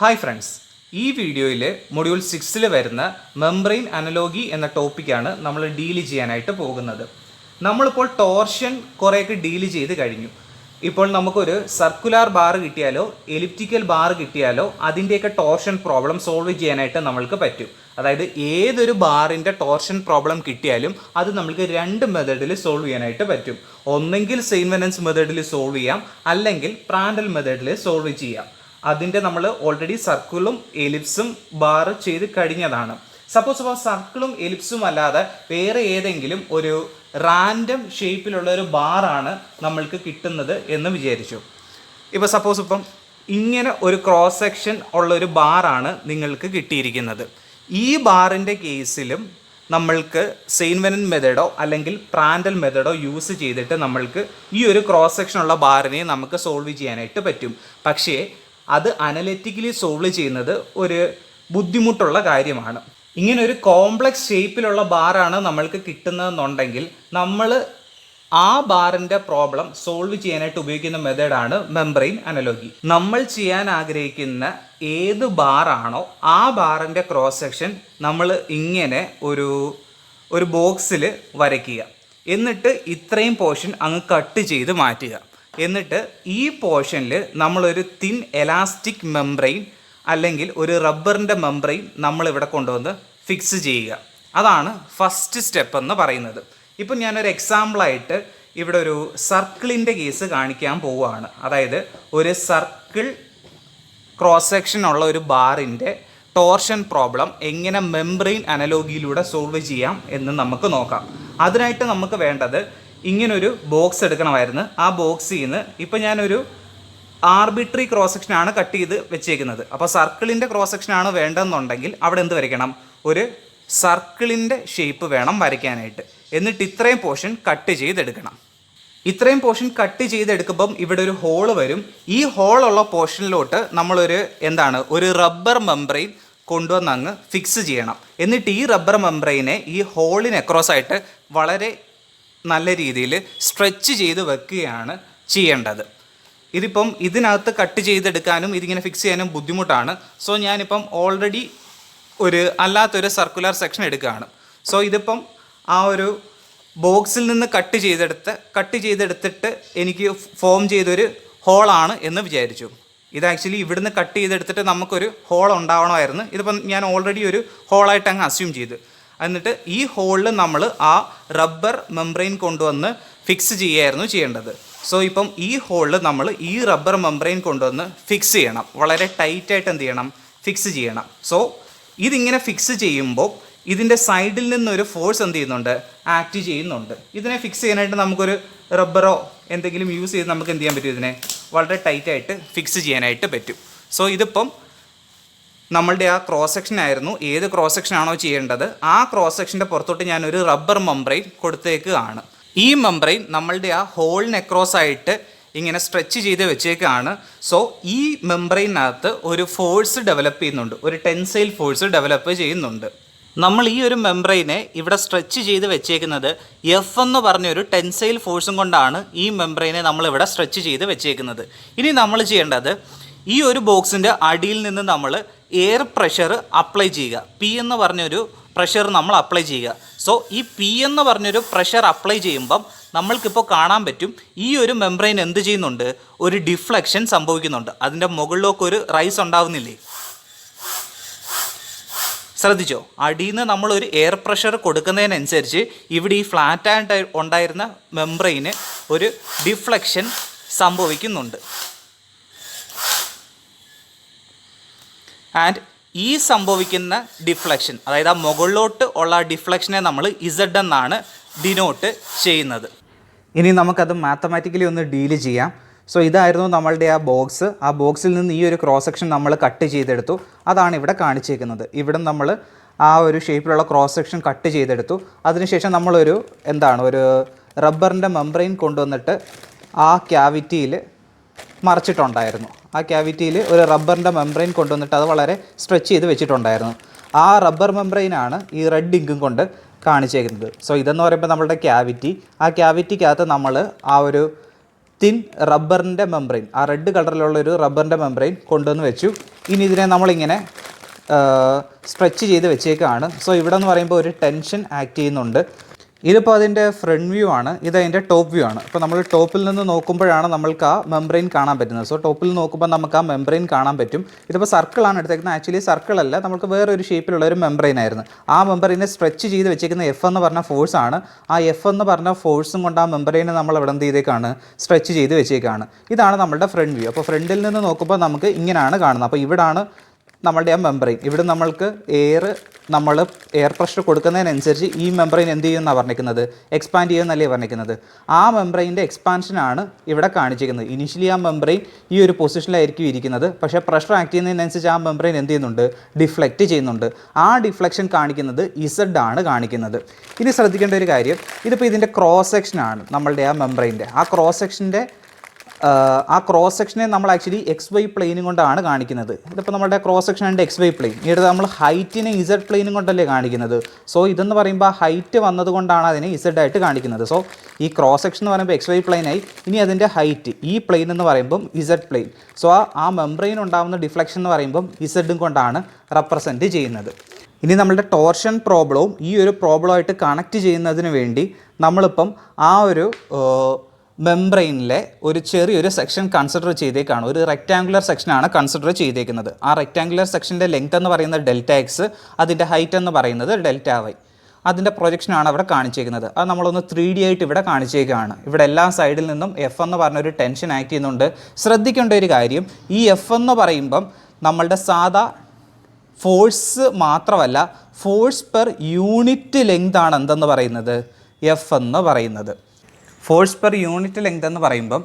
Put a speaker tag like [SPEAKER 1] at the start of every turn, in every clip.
[SPEAKER 1] Hi friends, ഈ വീഡിയോയിൽ module 6 വരുന്ന മെംബ്രെയിൻ അനലോഗി എന്ന ടോപ്പിക്കാണ് നമ്മൾ ഡീൽ ചെയ്യാനായിട്ട് പോകുന്നത്. നമ്മളിപ്പോൾ ടോർഷൻ കുറേയൊക്കെ ഡീൽ ചെയ്ത് കഴിഞ്ഞു. ഇപ്പോൾ നമുക്കൊരു സർക്കുലാർ ബാർ കിട്ടിയാലോ എലിപ്റ്റിക്കൽ ബാർ കിട്ടിയാലോ അതിൻ്റെയൊക്കെ ടോർഷൻ പ്രോബ്ലം സോൾവ് ചെയ്യാനായിട്ട് നമ്മൾക്ക് പറ്റും. അതായത് ഏതൊരു ബാറിൻ്റെ ടോർഷൻ പ്രോബ്ലം കിട്ടിയാലും അത് നമുക്ക് രണ്ട് മെത്തേഡിൽ സോൾവ് ചെയ്യാനായിട്ട് പറ്റും. ഒന്നെങ്കിൽ സെയിൻവെനൻസ് മെത്തേഡിൽ സോൾവ് ചെയ്യാം, അല്ലെങ്കിൽ പ്രാൻഡൽ മെത്തേഡിൽ സോൾവ് ചെയ്യാം. അതിൻ്റെ നമ്മൾ ഓൾറെഡി സർക്കിളും എലിപ്സും ബാർ ചെയ്ത് കഴിഞ്ഞതാണ്. സപ്പോസ് ഇപ്പോൾ സർക്കിളും എലിപ്സും അല്ലാതെ വേറെ ഏതെങ്കിലും ഒരു റാൻഡം ഷേപ്പിലുള്ള ഒരു ബാറാണ് നമ്മൾക്ക് കിട്ടുന്നത് എന്ന് വിചാരിച്ചു. ഇപ്പോൾ സപ്പോസ് ഇപ്പം ഇങ്ങനെ ഒരു ക്രോസ് സെക്ഷൻ ഉള്ളൊരു ബാറാണ് നിങ്ങൾക്ക് കിട്ടിയിരിക്കുന്നത്. ഈ ബാറിൻ്റെ കേസിലും നമ്മൾക്ക് സെയിൻവെനൻ മെത്തേഡോ അല്ലെങ്കിൽ പ്രാൻഡൽ മെത്തേഡോ യൂസ് ചെയ്തിട്ട് നമ്മൾക്ക് ഈ ഒരു ക്രോസ് സെക്ഷനുള്ള ബാറിനെ നമുക്ക് സോൾവ് ചെയ്യാനായിട്ട് പറ്റും. പക്ഷേ അത് അനലിറ്റിക്കലി സോൾവ് ചെയ്യുന്നത് ഒരു ബുദ്ധിമുട്ടുള്ള കാര്യമാണ്. ഇങ്ങനെ ഒരു കോംപ്ലക്സ് ഷേപ്പിലുള്ള ബാറാണ് നമ്മൾക്ക് കിട്ടുന്നതെന്നുണ്ടെങ്കിൽ നമ്മൾ ആ ബാറിൻ്റെ പ്രോബ്ലം സോൾവ് ചെയ്യാനായിട്ട് ഉപയോഗിക്കുന്ന മെത്തേഡാണ് മെംബ്രെയിൻ അനലോഗി. നമ്മൾ ചെയ്യാൻ ആഗ്രഹിക്കുന്ന ഏത് ബാറാണോ ആ ബാറിൻ്റെ ക്രോസ് സെക്ഷൻ നമ്മൾ ഇങ്ങനെ ഒരു ബോക്സിൽ വരയ്ക്കുക. എന്നിട്ട് ഇത്രയും പോർഷൻ അങ്ങ് കട്ട് ചെയ്ത് മാറ്റുക. എന്നിട്ട് ഈ പോർഷനിൽ നമ്മളൊരു തിൻ എലാസ്റ്റിക് മെംബ്രെയിൻ അല്ലെങ്കിൽ ഒരു റബ്ബറിൻ്റെ മെംബ്രെയിൻ നമ്മളിവിടെ കൊണ്ടുവന്ന് ഫിക്സ് ചെയ്യുക. അതാണ് ഫസ്റ്റ് സ്റ്റെപ്പ് എന്ന് പറയുന്നത്. ഇപ്പം ഞാനൊരു എക്സാമ്പിളായിട്ട് ഇവിടെ ഒരു സർക്കിളിൻ്റെ കേസ് കാണിക്കാൻ പോവുകയാണ്. അതായത് ഒരു സർക്കിൾ ക്രോസ് സെക്ഷൻ ഉള്ള ഒരു ബാറിൻ്റെ ടോർഷൻ പ്രോബ്ലം എങ്ങനെ മെംബ്രെയിൻ അനലോഗിയിലൂടെ സോൾവ് ചെയ്യാം എന്ന് നമുക്ക് നോക്കാം. അതിനായിട്ട് നമുക്ക് വേണ്ടത് ഇങ്ങനൊരു ബോക്സ് എടുക്കണമായിരുന്നു. ആ ബോക്സിൽ നിന്ന് ഇപ്പം ഞാനൊരു ആർബിട്രറി ക്രോസ് സെക്ഷനാണ് കട്ട് ചെയ്ത് വെച്ചേക്കുന്നത്. അപ്പോൾ സർക്കിളിൻ്റെ ക്രോസ് സെക്ഷനാണ് വേണ്ടതെന്നുണ്ടെങ്കിൽ അവിടെ എന്ത് വരയ്ക്കണം? ഒരു സർക്കിളിൻ്റെ ഷേപ്പ് വേണം വരയ്ക്കാനായിട്ട്. എന്നിട്ട് ഇത്രയും പോർഷൻ കട്ട് ചെയ്തെടുക്കണം. ഇത്രയും പോർഷൻ കട്ട് ചെയ്തെടുക്കുമ്പം ഇവിടെ ഒരു ഹോള് വരും. ഈ ഹോളുള്ള പോർഷനിലോട്ട് ഒരു റബ്ബർ മെംബ്രെയിൻ കൊണ്ടുവന്ന് അങ്ങ് ഫിക്സ് ചെയ്യണം. എന്നിട്ട് ഈ റബ്ബർ മെംബ്രെയിനെ ഈ ഹോളിന് അക്രോസ് ആയിട്ട് വളരെ നല്ല രീതിയിൽ സ്ട്രെച്ച് ചെയ്ത് വെക്കുകയാണ് ചെയ്യേണ്ടത്. ഇതിപ്പം ഇതിനകത്ത് കട്ട് ചെയ്തെടുക്കാനും ഇതിങ്ങനെ ഫിക്സ് ചെയ്യാനും ബുദ്ധിമുട്ടാണ്. സോ ഞാനിപ്പം ഓൾറെഡി അല്ലാത്തൊരു സർക്കുലർ സെക്ഷൻ എടുക്കുകയാണ്. സോ ഇതിപ്പം ആ ഒരു ബോക്സിൽ നിന്ന് കട്ട് ചെയ്തെടുത്തിട്ട് എനിക്ക് ഫോം ചെയ്തൊരു ഹോളാണ് എന്ന് വിചാരിച്ചു. ഇത് ആക്ച്വലി ഇവിടുന്ന് കട്ട് ചെയ്തെടുത്തിട്ട് നമുക്കൊരു ഹോൾ ഉണ്ടാവണമായിരുന്നു. ഇതിപ്പം ഞാൻ ഓൾറെഡി ഒരു ഹോളായിട്ട് അങ്ങ് അസ്യൂം ചെയ്തു. എന്നിട്ട് ഈ ഹോളിൽ നമ്മൾ ആ റബ്ബർ മെംബ്രെയിൻ കൊണ്ടുവന്ന് ഫിക്സ് ചെയ്യുകയായിരുന്നു ചെയ്യേണ്ടത്. സോ ഇപ്പം ഈ ഹോളിൽ നമ്മൾ ഈ റബ്ബർ മെംബ്രെയിൻ കൊണ്ടുവന്ന് ഫിക്സ് ചെയ്യണം. വളരെ ടൈറ്റായിട്ട് എന്ത് ചെയ്യണം? ഫിക്സ് ചെയ്യണം. സോ ഇതിങ്ങനെ ഫിക്സ് ചെയ്യുമ്പോൾ ഇതിൻ്റെ സൈഡിൽ നിന്നൊരു ഫോഴ്സ് എന്ത് ചെയ്യുന്നുണ്ട്? ആക്ട് ചെയ്യുന്നുണ്ട്. ഇതിനെ ഫിക്സ് ചെയ്യാനായിട്ട് നമുക്കൊരു റബ്ബറോ എന്തെങ്കിലും യൂസ് ചെയ്ത് നമുക്ക് എന്ത് ചെയ്യാൻ പറ്റും? ഇതിനെ വളരെ ടൈറ്റായിട്ട് ഫിക്സ് ചെയ്യാനായിട്ട് പറ്റും. സോ ഇതിപ്പം നമ്മളുടെ ആ ക്രോസ് സെക്ഷൻ ആയിരുന്നു. ഏത് ക്രോസ് സെക്ഷൻ ആണോ ചെയ്യേണ്ടത് ആ ക്രോസ് സെക്ഷൻ്റെ പുറത്തോട്ട് ഞാനൊരു റബ്ബർ മെംബ്രെയിൻ കൊടുത്തേക്കാണ്. ഈ മെംബ്രെയിൻ നമ്മളുടെ ആ ഹോളിന് അക്രോസ് ആയിട്ട് ഇങ്ങനെ സ്ട്രെച്ച് ചെയ്ത് വെച്ചേക്കാണ്. സോ ഈ മെംബ്രെയിനകത്ത് ഒരു ഫോഴ്സ് ഡെവലപ്പ് ചെയ്യുന്നുണ്ട്, ഒരു ടെൻസൈൽ ഫോഴ്സ് ഡെവലപ്പ് ചെയ്യുന്നുണ്ട്. നമ്മൾ ഈ ഒരു മെംബ്രെയിനെ ഇവിടെ സ്ട്രെച്ച് ചെയ്ത് വെച്ചേക്കുന്നത് എഫ് എന്ന് പറഞ്ഞൊരു ടെൻസൈൽ ഫോഴ്സും കൊണ്ടാണ് ഈ മെംബ്രെയിനെ നമ്മളിവിടെ സ്ട്രെച്ച് ചെയ്ത് വെച്ചേക്കുന്നത്. ഇനി നമ്മൾ ചെയ്യേണ്ടത് ഈ ഒരു ബോക്സിൻ്റെ അടിയിൽ നിന്ന് നമ്മൾ എയർ പ്രഷർ അപ്ലൈ ചെയ്യുക. പി എന്ന് പറഞ്ഞൊരു പ്രഷർ നമ്മൾ അപ്ലൈ ചെയ്യുക. സോ ഈ പി എന്ന് പറഞ്ഞൊരു പ്രഷർ അപ്ലൈ ചെയ്യുമ്പം നമ്മൾക്കിപ്പോൾ കാണാൻ പറ്റും ഈ ഒരു മെംബ്രെയിൻ എന്ത് ചെയ്യുന്നുണ്ട്? ഒരു ഡിഫ്ലക്ഷൻ സംഭവിക്കുന്നുണ്ട്. അതിൻ്റെ മുകളിലേക്ക് ഒരു റൈസ് ഉണ്ടാവുന്നില്ലേ? ശ്രദ്ധിച്ചോ? അടിയിൽ നിന്ന് നമ്മളൊരു എയർ പ്രഷർ കൊടുക്കുന്നതിനനുസരിച്ച് ഇവിടെ ഈ ഫ്ലാറ്റായിട്ട് ഉണ്ടായിരുന്ന മെംബ്രെയിന് ഒരു ഡിഫ്ലക്ഷൻ സംഭവിക്കുന്നുണ്ട്. ആൻഡ് ഈ സംഭവിക്കുന്ന ഡിഫ്ലക്ഷൻ, അതായത് ആ മുകളിലോട്ട് ഉള്ള ഡിഫ്ലക്ഷനെ നമ്മൾ ഇസഡ് എന്നാണ് ഡിനോട്ട് ചെയ്യുന്നത്. ഇനി നമുക്കത് മാത്തമാറ്റിക്കലി ഒന്ന് ഡീൽ ചെയ്യാം. സോ ഇതായിരുന്നു നമ്മളുടെ ആ ബോക്സ്. ആ ബോക്സിൽ നിന്ന് ഈ ഒരു ക്രോസ് സെക്ഷൻ നമ്മൾ കട്ട് ചെയ്തെടുത്തു. അതാണ് ഇവിടെ കാണിച്ചേക്കുന്നത്. ഇവിടെ നമ്മൾ ആ ഒരു ഷേപ്പിലുള്ള ക്രോസ് സെക്ഷൻ കട്ട് ചെയ്തെടുത്തു. അതിനുശേഷം നമ്മളൊരു ഒരു റബ്ബറിൻ്റെ മെംബ്രെയിൻ കൊണ്ടുവന്നിട്ട് ആ ക്യാവിറ്റിയിൽ മറച്ചിട്ടുണ്ടായിരുന്നു. ആ ക്യാവിറ്റിയിൽ ഒരു റബ്ബറിൻ്റെ മെംബ്രെയിൻ കൊണ്ടുവന്നിട്ട് അത് വളരെ സ്ട്രെച്ച് ചെയ്ത് വെച്ചിട്ടുണ്ടായിരുന്നു. ആ റബ്ബർ മെംബ്രെയിനാണ് ഈ റെഡ് ഇങ്കും കൊണ്ട് കാണിച്ചേക്കുന്നത്. സോ ഇതെന്ന് പറയുമ്പോൾ നമ്മളുടെ ക്യാവിറ്റി. ആ ക്യാവിറ്റിക്കകത്ത് നമ്മൾ ആ ഒരു തിൻ റബ്ബറിൻ്റെ മെംബ്രെയിൻ, ആ റെഡ് കളറിലുള്ളൊരു റബ്ബറിൻ്റെ മെംബ്രെയിൻ കൊണ്ടുവന്ന് വെച്ചു. ഇനി ഇതിനെ നമ്മളിങ്ങനെ സ്ട്രെച്ച് ചെയ്ത് വെച്ചേക്കാണ്. സോ ഇവിടെ എന്ന് പറയുമ്പോൾ ഒരു ടെൻഷൻ ആക്ട് ചെയ്യുന്നുണ്ട്. ഇതിപ്പോൾ അതിൻ്റെ ഫ്രണ്ട് വ്യൂ ആണ്, ഇതതിൻ്റെ ടോപ്പ് വ്യൂ ആണ്. അപ്പോൾ നമ്മൾ ടോപ്പിൽ നിന്ന് നോക്കുമ്പോഴാണ് നമ്മൾക്ക് ആ മെംബ്രെയിൻ കാണാൻ പറ്റുന്നത്. സോ ടോപ്പിൽ നോക്കുമ്പോൾ നമുക്ക് ആ മെംബ്രെയിൻ കാണാൻ പറ്റും. ഇതിപ്പോൾ സർക്കിളാണ് എടുത്തേക്കുന്നത്. ആക്ച്വലി സർക്കിളല്ല, നമുക്ക് വേറൊരു ഷേപ്പിലുള്ള ഒരു മെംബ്രെയിൻ ആയിരുന്നു. ആ മെംബ്രെയിനെ സ്ട്രെച്ച് ചെയ്ത് വെച്ചേക്കുന്ന എഫ് എന്ന് പറഞ്ഞ ഫോഴ്സാണ്. ആ എഫ് എന്ന് പറഞ്ഞ ഫോഴ്സും കൊണ്ട് ആ മെംബ്രെയിനെ നമ്മൾ ഇവിടെ എന്ത് ചെയ്തേക്കാണ്, സ്ട്രെച്ച് ചെയ്ത് വെച്ചേക്കാണ്. ഇതാണ് നമ്മളുടെ ഫ്രണ്ട് വ്യൂ. അപ്പോൾ ഫ്രണ്ടിൽ നിന്ന് നോക്കുമ്പോൾ നമുക്ക് ഇങ്ങനെയാണ് കാണുന്നത്. അപ്പോൾ ഇവിടാണ് നമ്മളുടെ ആ മെംബ്രെയിൻ. ഇവിടെ നമ്മൾക്ക് നമ്മൾ എയർ പ്രഷർ കൊടുക്കുന്നതിനനുസരിച്ച് ഈ മെംബ്രെയിൻ എന്ത് ചെയ്യുമെന്നാണ് പറഞ്ഞിരിക്കുന്നത്, എക്സ്പാൻഡ് ചെയ്യുമെന്നല്ലേ പറഞ്ഞിരിക്കുന്നത്. ആ മെംബ്രെയിൻ്റെ എക്സ്പാൻഷനാണ് ഇവിടെ കാണിച്ചിരിക്കുന്നത്. ഇനിഷ്യലി ആ മെംബ്രെയിൻ ഈ ഒരു പൊസിഷനിലായിരിക്കും ഇരിക്കുന്നത്. പക്ഷേ പ്രഷർ ആക്ട് ചെയ്യുന്നതിനനുസരിച്ച് ആ മെംബ്രെയിൻ എന്ത് ചെയ്യുന്നുണ്ട്, ഡിഫ്ലക്റ്റ് ചെയ്യുന്നുണ്ട്. ആ ഡിഫ്ലക്ഷൻ കാണിക്കുന്നത് ഇസഡ് ആണ് കാണിക്കുന്നത്. ഇനി ശ്രദ്ധിക്കേണ്ട ഒരു കാര്യം, ഇതിപ്പോൾ ഇതിൻ്റെ ക്രോസ് സെക്ഷനാണ് നമ്മളുടെ ആ മെംബ്രെയിൻ്റെ. ആ ക്രോസ് സെക്ഷനെ നമ്മൾ ആക്ച്വലി എക്സ് വൈ പ്ലെയിനും കൊണ്ടാണ് കാണിക്കുന്നത്. ഇതിപ്പോൾ നമ്മുടെ ക്രോസ് സെക്ഷൻ ഉണ്ട് എക്സ് വൈ പ്ലെയിൻ. ഇവിടെ നമ്മൾ ഹൈറ്റിനെ ഇസഡ് പ്ലെയിനും കൊണ്ടല്ലേ കാണിക്കുന്നത്. സോ ഇതെന്ന് പറയുമ്പോൾ ആ ഹൈറ്റ് വന്നതുകൊണ്ടാണ് അതിനെ ഇസഡ് ആയിട്ട് കാണിക്കുന്നത്. സോ ഈ ക്രോസ് സെക്ഷൻ എന്ന് പറയുമ്പോൾ എക്സ് വൈ പ്ലെയിനായി. ഇനി അതിൻ്റെ ഹൈറ്റ് ഈ പ്ലെയിൻ എന്ന് പറയുമ്പം ഇസഡ് പ്ലെയിൻ. സോ ആ മെംബ്രെയിൻ ഉണ്ടാകുന്ന ഡിഫ്ലക്ഷൻ എന്ന് പറയുമ്പം ഇസഡും കൊണ്ടാണ് റെപ്രസെൻറ്റ് ചെയ്യുന്നത്. ഇനി നമ്മളുടെ ടോർഷൻ പ്രോബ്ലവും ഈ ഒരു പ്രോബ്ലമായിട്ട് കണക്ട് ചെയ്യുന്നതിന് വേണ്ടി നമ്മളിപ്പം ആ ഒരു മെംബ്രെയിനിലെ ഒരു ചെറിയൊരു സെക്ഷൻ കൺസിഡർ ചെയ്തേക്കാണ്. ഒരു റെക്റ്റാങ്കുലർ സെക്ഷനാണ് കൺസിഡർ ചെയ്തേക്കുന്നത്. ആ റെക്റ്റാങ്കുലർ സെക്ഷൻ്റെ ലെങ്ത് എന്ന് പറയുന്നത് ഡെൽറ്റ എക്സ്, അതിൻ്റെ ഹൈറ്റ് എന്ന് പറയുന്നത് ഡെൽറ്റ വൈ. അതിൻ്റെ പ്രൊജക്ഷനാണ് അവിടെ കാണിച്ചേക്കുന്നത്. അത് നമ്മളൊന്ന് 3D ആയിട്ട് ഇവിടെ കാണിച്ചേക്കാണ്. ഇവിടെ എല്ലാ സൈഡിൽ നിന്നും എഫ് എന്ന് പറഞ്ഞൊരു ടെൻഷൻ ആക്ട് ചെയ്യുന്നുണ്ട്. ശ്രദ്ധിക്കേണ്ട ഒരു കാര്യം, ഈ എഫ് എന്ന് പറയുമ്പം നമ്മളുടെ സാധാ ഫോഴ്സ് മാത്രമല്ല, ഫോഴ്സ് പെർ യൂണിറ്റ് ലെങ്ത് ആണ് എന്തെന്ന് പറയുന്നത്, എഫ് എന്ന് പറയുന്നത്. ഫോഴ്സ് പെർ യൂണിറ്റ് ലെങ്ത് എന്ന് പറയുമ്പം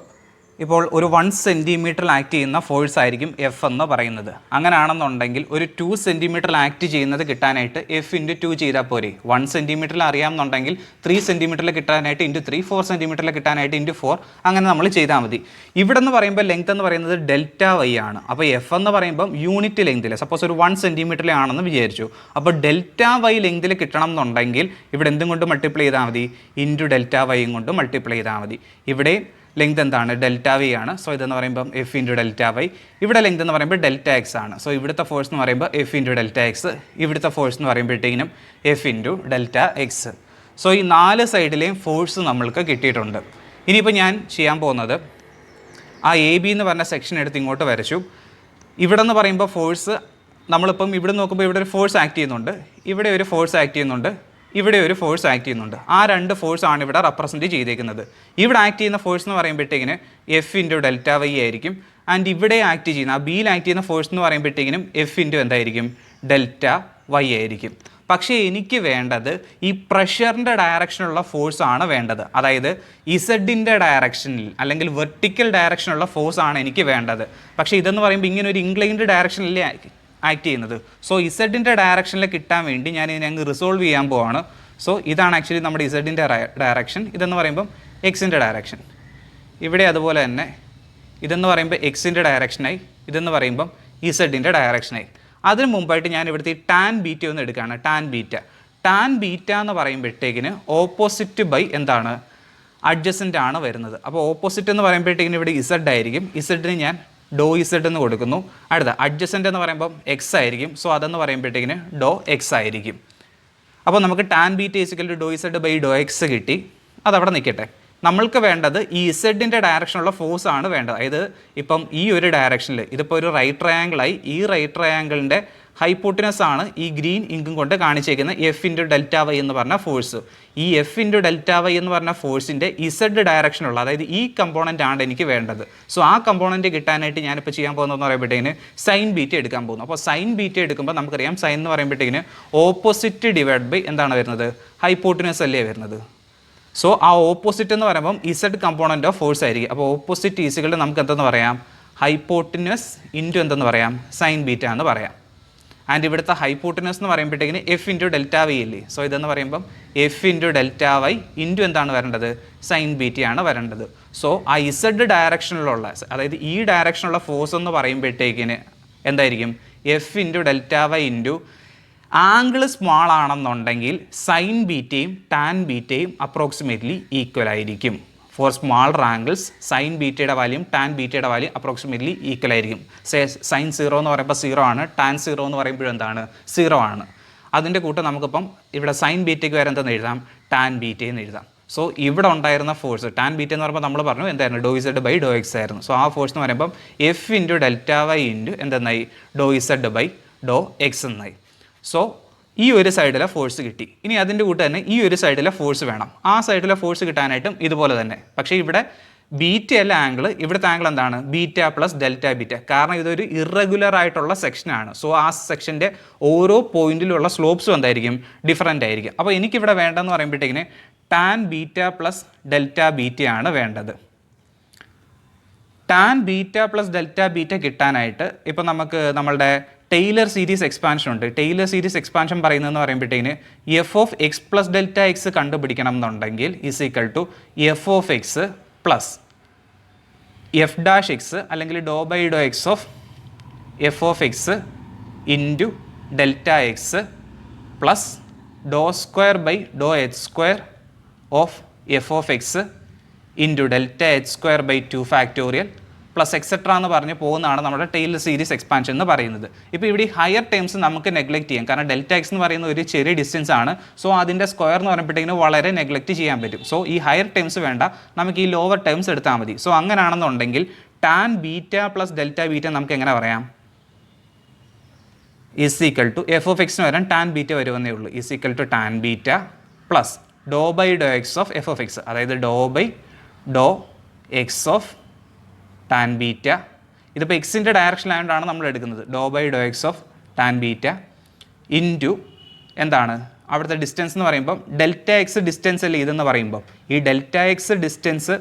[SPEAKER 1] ഇപ്പോൾ ഒരു 1 സെൻറ്റിമീറ്ററിൽ ആക്ട് ചെയ്യുന്ന ഫോഴ്സ് ആയിരിക്കും എഫ് എന്ന് പറയുന്നത്. അങ്ങനെയാണെന്നുണ്ടെങ്കിൽ ഒരു 2 സെൻറ്റിമീറ്ററിൽ ആക്ട് ചെയ്യുന്നത് കിട്ടാനായിട്ട് എഫ് ഇൻറ്റു 2 ചെയ്താൽ പോരെ. 1 സെൻറ്റിമീറ്ററിൽ അറിയാമെന്നുണ്ടെങ്കിൽ 3 സെൻറ്റിമീറ്ററിൽ കിട്ടാനായിട്ട് ഇൻറ്റു 3, 4 സെൻറ്റിമീറ്ററിൽ കിട്ടാനായിട്ട് ഇൻറ്റു 4, അങ്ങനെ നമ്മൾ ചെയ്താൽ മതി. ഇവിടെ എന്ന് പറയുമ്പോൾ ലെങ്ത് എന്ന് പറയുന്നത് ഡെൽറ്റ വൈ ആണ്. അപ്പോൾ എഫ് എന്ന് പറയുമ്പം യൂണിറ്റ് ലെങ്തിൽ സപ്പോസ് ഒരു 1 സെൻറ്റിമീറ്ററിലാണെന്ന് വിചാരിച്ചു. അപ്പോൾ ഡെൽറ്റ വൈ ലെങ്തിൽ കിട്ടണം എന്നുണ്ടെങ്കിൽ ഇവിടെ എന്തും കൊണ്ട് മൾട്ടിപ്ലൈ ചെയ്താൽ മതി, ഇൻറ്റു ഡെൽറ്റ വൈയും കൊണ്ട് മൾട്ടിപ്ലൈ ചെയ്താൽ മതി. ഇവിടെ ലെങ്ത് എന്താണ്, ഡെൽറ്റ വൈ ആണ്. സോ ഇതെന്ന് പറയുമ്പം എഫ് ഇൻറ്റു ഡെൽറ്റ വൈ. ഇവിടെ ലെങ്ത് എന്ന് പറയുമ്പോൾ ഡെൽറ്റ എക്സ് ആണ്. സോ ഇവിടുത്തെ ഫോഴ്സ് എന്ന് പറയുമ്പോൾ എഫ് ഇൻറ്റു ഡെൽറ്റ എക്സ്, ഇവിടുത്തെ ഫോഴ്സ് എന്ന് പറയുമ്പോഴത്തേക്കിനും F into delta X. So ഈ 4 സൈഡിലെയും ഫോഴ്സ് നമ്മൾക്ക് കിട്ടിയിട്ടുണ്ട്. ഇനിയിപ്പോൾ ഞാൻ ചെയ്യാൻ പോകുന്നത്, ആ എ ബി എന്ന് പറഞ്ഞ സെക്ഷൻ എടുത്ത് ഇങ്ങോട്ട് വരച്ചു. ഇവിടെ എന്ന് പറയുമ്പോൾ ഫോഴ്സ് നമ്മളിപ്പം ഇവിടെ നോക്കുമ്പോൾ ഇവിടെ ഒരു ഫോഴ്സ് ആക്ട് ചെയ്യുന്നുണ്ട്, ഇവിടെ ഒരു ഫോഴ്സ് ആക്ട് ചെയ്യുന്നുണ്ട്, ഇവിടെ ഒരു ഫോഴ്സ് ആക്ട് ചെയ്യുന്നുണ്ട്. ആ 2 ഫോഴ്സാണ് ഇവിടെ റെപ്രസെൻറ്റ് ചെയ്തേക്കുന്നത്. ഇവിടെ ആക്ട് ചെയ്യുന്ന ഫോഴ്സ് എന്ന് പറയുമ്പോഴത്തേക്കിന് എഫ് ഇൻറ്റു ഡെൽറ്റ വൈ ആയിരിക്കും. ആൻഡ് ഇവിടെ ആക്ട് ചെയ്യുന്ന, ആ ബിയിൽ ആക്ട് ചെയ്യുന്ന ഫോഴ്സ് എന്ന് പറയുമ്പോഴത്തേക്കിനും എഫ് ഇൻറ്റു എന്തായിരിക്കും, ഡെൽറ്റ വൈ ആയിരിക്കും. പക്ഷേ എനിക്ക് വേണ്ടത് ഈ പ്രഷറിൻ്റെ ഡയറക്ഷനുള്ള ഫോഴ്സാണ് വേണ്ടത്. അതായത് ഇസഡിൻ്റെ ഡയറക്ഷനിൽ അല്ലെങ്കിൽ വെർട്ടിക്കൽ ഡയറക്ഷനുള്ള ഫോഴ്സാണ് എനിക്ക് വേണ്ടത്. പക്ഷേ ഇതെന്ന് പറയുമ്പോൾ ഇങ്ങനെ ഒരു ഇൻക്ലൈൻഡ് ഡയറക്ഷനിലേ ആക്ട് ചെയ്യുന്നത്. സോ ഇസഡിൻ്റെ ഡയറക്ഷനിൽ കിട്ടാൻ വേണ്ടി ഞാൻ ഇതിനെ അങ്ങ് റിസോൾവ് ചെയ്യാൻ പോവാണ്. സോ ഇതാണ് ആക്ച്വലി നമ്മുടെ ഇസഡിൻ്റെ ഡയറക്ഷൻ. ഇതെന്ന് പറയുമ്പം എക്സിൻ്റെ ഡയറക്ഷൻ. ഇവിടെ അതുപോലെ തന്നെ ഇതെന്ന് പറയുമ്പോൾ എക്സിൻ്റെ ഡയറക്ഷനായി, ഇതെന്ന് പറയുമ്പം ഇസഡിൻ്റെ ഡയറക്ഷനായി. അതിന് മുമ്പായിട്ട് ഞാൻ ഇവിടുത്തെ ഈ ടാൻ ബീറ്റ ഒന്ന് എടുക്കുകയാണ്. ടാൻ ബീറ്റ എന്ന് പറയുമ്പോഴത്തേക്കിന് ഓപ്പോസിറ്റ് ബൈ എന്താണ്, അഡ്ജസൻ്റ് ആണ് വരുന്നത്. അപ്പോൾ ഓപ്പോസിറ്റ് എന്ന് പറയുമ്പോഴത്തേക്കിന് ഇവിടെ ഇസഡ് ആയിരിക്കും. ഇസഡിന് ഞാൻ ഡോ ഇസഡ് എന്ന് കൊടുക്കുന്നു. അടുത്ത അഡ്ജസൻ്റ് എന്ന് പറയുമ്പം എക്സ് ആയിരിക്കും. സോ അതെന്ന് പറയുമ്പോഴത്തേക്കിന് ഡോ എക്സ് ആയിരിക്കും. അപ്പോൾ നമുക്ക് tan beta equal to Dr Z by Dr X കിട്ടി. അതവിടെ നിൽക്കട്ടെ. നമ്മൾക്ക് വേണ്ടത് ഈ ഇസഡിൻ്റെ ഡയറക്ഷനുള്ള ഫോഴ്സ് ആണ് വേണ്ടത്. അതായത് ഇപ്പം ഈ ഒരു ഡയറക്ഷനിൽ ഇതിപ്പോൾ ഒരു റൈറ്റ് ട്രയാങ്കിളായി, ഈ റൈറ്റ് ട്രയാങ്കിളിൻ്റെ ഹൈപ്പോട്ടിനസ് ആണ് ഈ ഗ്രീൻ ഇങ്കും കൊണ്ട് കാണിച്ചേക്കുന്ന എഫ് ഇൻറ്റു ഡെൽറ്റ വൈ എന്ന് പറഞ്ഞ ഫോഴ്സ്. ഈ എഫ് ഇൻറ്റു ഡെൽറ്റ വൈ എന്ന് പറഞ്ഞ ഫോഴ്സിൻ്റെ ഇസഡ് ഡയറക്ഷനുള്ള, അതായത് ഈ കമ്പോണൻ്റ് ആണ് എനിക്ക് വേണ്ടത്. സോ ആ കമ്പോണൻറ്റ് കിട്ടാനായിട്ട് ഞാനിപ്പോൾ ചെയ്യാൻ പോകുന്നതെന്ന് പറയുമ്പോഴത്തേക്കിന് സൈൻ ബീറ്റ എടുക്കാൻ പോകുന്നു. അപ്പോൾ സൈൻ ബീറ്റ എടുക്കുമ്പോൾ നമുക്കറിയാം സൈൻ എന്ന് പറയുമ്പോഴത്തേക്കിന് ഓപ്പോസിറ്റ് ഡിവൈഡ് ബൈ എന്താണ് വരുന്നത്, ഹൈപ്പോട്ടിനസ് അല്ലേ വരുന്നത്. സോ ആ ഓപ്പോസിറ്റ് എന്ന് പറയുമ്പം ഇസഡ് കമ്പോണൻ്റ് ഓഫ് ഫോഴ്സ് ആയിരിക്കും. അപ്പോൾ ഓപ്പോസിറ്റ് ഈസികളുടെ നമുക്ക് എന്തെന്ന് പറയാം, ഹൈപ്പോട്ടിനസ് ഇൻറ്റു എന്തെന്ന് പറയാം, സൈൻ ബീറ്റ എന്ന് പറയാം. ആൻഡ് ഇവിടുത്തെ ഹൈപ്പോട്ടിനസ് എന്ന് പറയുമ്പോഴത്തേക്കിന് എഫ് ഇൻറ്റു ഡെൽറ്റ വൈ ഇല്ലേ. സോ ഇതെന്ന് പറയുമ്പം F into delta Y into എന്താണ് വരേണ്ടത്, സൈൻ ബീറ്റയാണ് വരേണ്ടത്. സോ ആ ഇസഡ് ഡയറക്ഷനിലുള്ള, അതായത് ഈ ഡയറക്ഷനുള്ള ഫോഴ്സ് എന്ന് പറയുമ്പോഴത്തേക്കിന് എന്തായിരിക്കും, F into delta Y into angle small ആണെന്നുണ്ടെങ്കിൽ സൈൻ ബീറ്റയും ടാൻ ബീറ്റയും അപ്രോക്സിമേറ്റ്ലി ഈക്വൽ ആയിരിക്കും. ഫോർ സ്മാളർ ആംഗിൾസ് സൈൻ ബീറ്റയുടെ വാല്യൂം ടാൻ ബീറ്റയുടെ വാല്യൂം അപ്രോക്സിമേറ്റ്ലി ഈക്വൽ ആയിരിക്കും. സൈൻ 0 എന്ന് പറയുമ്പോൾ 0 ആണ്, ടാൻ 0 എന്ന് പറയുമ്പോഴും എന്താണ് 0 ആണ്. അതിൻ്റെ കൂട്ടം നമുക്കിപ്പം ഇവിടെ സൈൻ ബീറ്റയ്ക്ക് വരെ എന്തെന്ന് എഴുതാം, ടാൻ ബീറ്റയെന്ന് എഴുതാം. സോ ഇവിടെ ഉണ്ടായിരുന്ന ഫോഴ്സ് ടാൻ ബീറ്റ എന്ന് പറയുമ്പോൾ നമ്മൾ പറഞ്ഞു എന്തായിരുന്നു, ഡോ ഇസഡ് ബൈ ഡോ എക്സ് ആയിരുന്നു. സോ ആ ഫോഴ്സ് എന്ന് പറയുമ്പം F into delta Y into എന്തെന്നായി, do Z by Dr X എന്നായി. സോ ഈ ഒരു സൈഡിലെ ഫോഴ്സ് കിട്ടി. ഇനി അതിൻ്റെ കൂട്ട് തന്നെ ഈ ഒരു സൈഡിലെ ഫോഴ്സ് വേണം. ആ സൈഡിലെ ഫോഴ്സ് കിട്ടാനായിട്ടും ഇതുപോലെ തന്നെ. പക്ഷേ ഇവിടെ ബീറ്റ അല്ല ആംഗിൾ, ഇവിടുത്തെ ആംഗിൾ എന്താണ്, ബീറ്റ പ്ലസ് ഡെൽറ്റ ബീറ്റ. കാരണം ഇതൊരു ഇറഗുലർ ആയിട്ടുള്ള സെക്ഷനാണ്. സോ ആ സെക്ഷൻ്റെ ഓരോ പോയിന്റിലുള്ള സ്ലോപ്സും എന്തായിരിക്കും, ഡിഫറൻ്റ് ആയിരിക്കും. അപ്പോൾ എനിക്കിവിടെ വേണ്ടതെന്ന് പറയുമ്പോഴത്തേക്കിന് ടാൻ ബീറ്റ പ്ലസ് ഡെൽറ്റ ബീറ്റയാണ് വേണ്ടത്. Tan beta plus delta beta കിട്ടാനായിട്ട് ഇപ്പോൾ നമുക്ക് നമ്മളുടെ ടെയ്ലർ സീരീസ് എക്സ്പാൻഷൻ ഉണ്ട്. ടെയ്ലർ സീരീസ് എക്സ്പാൻഷൻ പറയുന്നതെന്ന് പറയുമ്പോഴത്തേക്കിന് F of X plus delta X കണ്ടുപിടിക്കണം എന്നുണ്ടെങ്കിൽ is equal to F of X plus F dash X അല്ലെങ്കിൽ dow by Dr X of F of X into delta X plus dow square by dow H square of F of X into delta H square by 2 factorial plus etcetera എന്ന് പറഞ്ഞ് പോകുന്നതാണ് നമ്മുടെ Taylor series expansion എന്ന് പറയുന്നത്. ഇപ്പോൾ ഇവിടെ ഈ higher terms നമുക്ക് നെഗ്ലക്റ്റ് ചെയ്യാം. കാരണം ഡെൽറ്റ എക്സ് എന്ന് പറയുന്ന ഒരു ചെറിയ ഡിസ്റ്റൻസ് ആണ്. സോ അതിൻ്റെ സ്ക്വയർ എന്ന് പറയുമ്പോഴത്തേക്കിന് വളരെ നെഗ്ലക്റ്റ് ചെയ്യാൻ പറ്റും. സോ ഈ ഹയർ ടേംസ് വേണ്ട, നമുക്ക് ഈ ലോവർ ടേംസ് എടുത്താൽ മതി. സോ അങ്ങനെയാണെന്നുണ്ടെങ്കിൽ tan beta plus delta beta നമുക്ക് എങ്ങനെ പറയാം, is equal to F of എക്സിന് വരാൻ ടാൻ ബീറ്റ വരുമെന്നേ ഉള്ളൂ. Is equal to tan beta plus dow by Dr X of F of X, അതായത് dow by Dr X of tan beta. ഇതിപ്പോൾ എക്സിൻ്റെ ഡയറക്ഷനിലായതുകൊണ്ടാണ് നമ്മൾ എടുക്കുന്നത്. Dow by Dr X of tan beta into എന്താണ് അവിടുത്തെ ഡിസ്റ്റൻസ് എന്ന് പറയുമ്പം ഡെൽറ്റ എക്സ് ഡിസ്റ്റൻസ് അല്ലേ ഇതെന്ന് പറയുമ്പം ഈ ഡെൽറ്റ എക്സ് ഡിസ്റ്റൻസ്